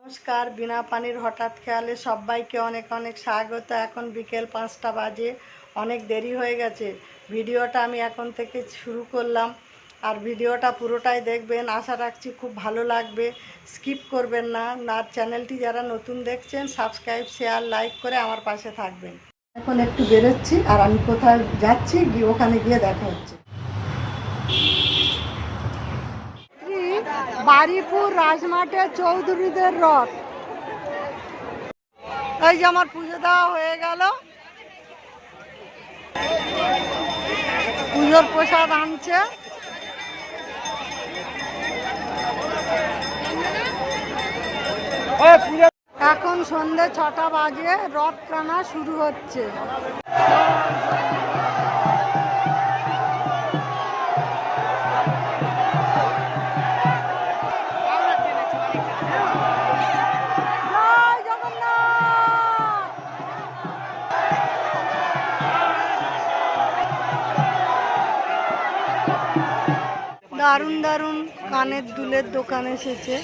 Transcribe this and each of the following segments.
নমস্কার, বিনা পানির হঠাৎ খেয়ালে সবাইকে অনেক অনেক স্বাগত। এখন বিকেল 5টা বাজে, অনেক দেরি হয়ে গেছে। ভিডিওটা আমি এখন থেকে শুরু করলাম, আর ভিডিওটা পুরোটাই দেখবেন। আশা রাখছি খুব ভালো লাগবে, স্কিপ করবেন না। আর চ্যানেলটি যারা নতুন দেখছেন সাবস্ক্রাইব, শেয়ার, লাইক করে আমার পাশে থাকবেন। এখন একটু বেরোচ্ছি, আর আমি কোথায় যাচ্ছি ওখানে গিয়ে দেখা হচ্ছে। বারিপুর রাজমাঠে চৌধুরীদের রথ। এই যে আমার পুজো দেওয়া হয়ে গেল, পুজোর প্রসাদ আনছে। এখন সন্ধ্যে 6টা বাজে, রথ টানা শুরু হচ্ছে। দারুণ দারুণ কানের দুলের দোকান এসেছে।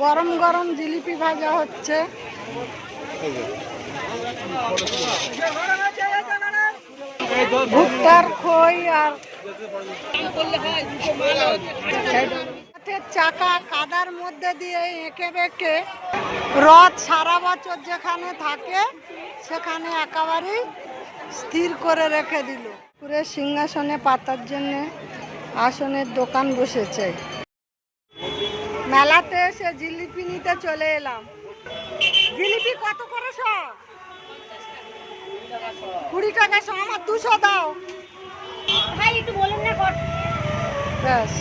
গরম গরম জিলিপি ভাজা হচ্ছে। ভুট্টার খই আর চাকা কাদার মধ্যে দিয়ে এঁকে বেঁকে রথ সারা বছর যেখানে থাকে সেখানে একেবারেই স্থির করে রেখে দিল। পুরো সিংহাসনে পাতার জন্য আসনের দোকান বসেছে। মেলাতে এসে জিলিপি নিতে চলে এলাম। জিলিপি কত করে সব? 20 টাকা সব। আমার 200 দাও ভাই, একটু বলেন না। ব্যাস,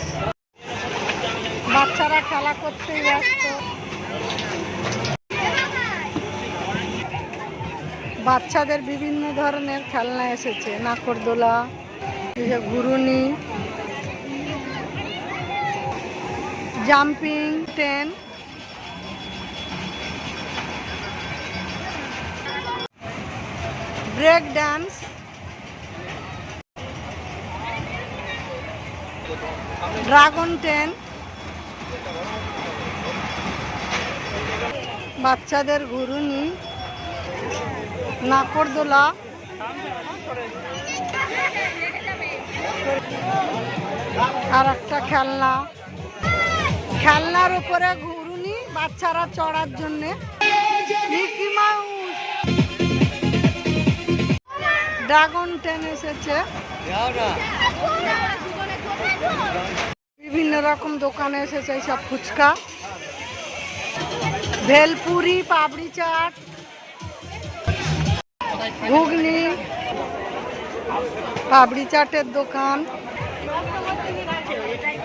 বাচ্চারা খেলা করতেই ব্যস্ত। বাচ্চাদের বিভিন্ন ধরনের খেলনা এসেছে, নাকরদোলা, ঘুরুনি, jumping train, break dance, dragon train, বাচ্চাদের ঘুরুনি, নাকরদোলা, আর একটা খেলনা, খেলনার উপরে ঘুরুনি বাচ্চারা চড়ার জন্যে। মিকি মাউস, ড্রাগন ট্রেন এসেছে। বিভিন্ন রকম দোকানে এসেছে সব ফুচকা, ভেলপুরি, পাপড়ি চাট, ঘুগনি, পাপড়ি চাটের দোকান।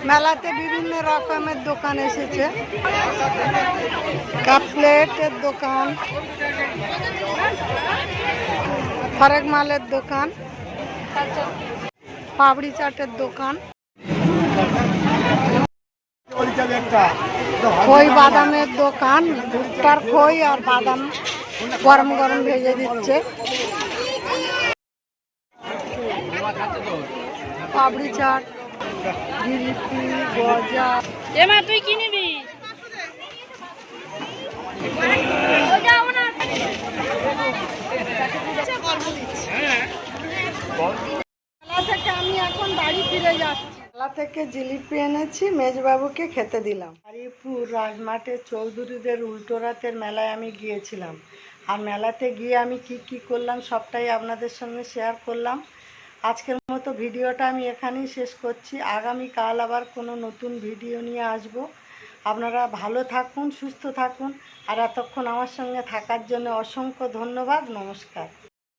মেলাতে বিভিন্ন রকমের দোকান এসেছে। কাপলেটের দোকান, হরেক মালের দোকান, পাপড়ি চাটের দোকান, খই বাদামের দোকান। ভুট্টার খই আর বাদাম গরম গরম ভেজে দিচ্ছে। পাপড়ি চাট, জিলিপি, গজা। এমা তুই কি নিবি? মেলা থেকে আমি এখন বাড়ি ফিরে যাচ্ছি। মেলা থেকে জিলিপি এনেছি, মেজবাবুকে খেতে দিলাম। বারিপুর রাজমাঠে চৌধুরীদের উল্টোরাতের মেলায় আমি গিয়েছিলাম, আর মেলাতে গিয়ে আমি কি করলাম সবটাই আপনাদের সঙ্গে শেয়ার করলাম। আজকের মতো ভিডিওটা আমি এখানেই শেষ করছি। আগামীকাল আবার কোনো নতুন ভিডিও নিয়ে আসব। আপনারা ভালো থাকুন, সুস্থ থাকুন, আর এতক্ষণ আমার সঙ্গে থাকার জন্য অসংখ্য ধন্যবাদ। নমস্কার।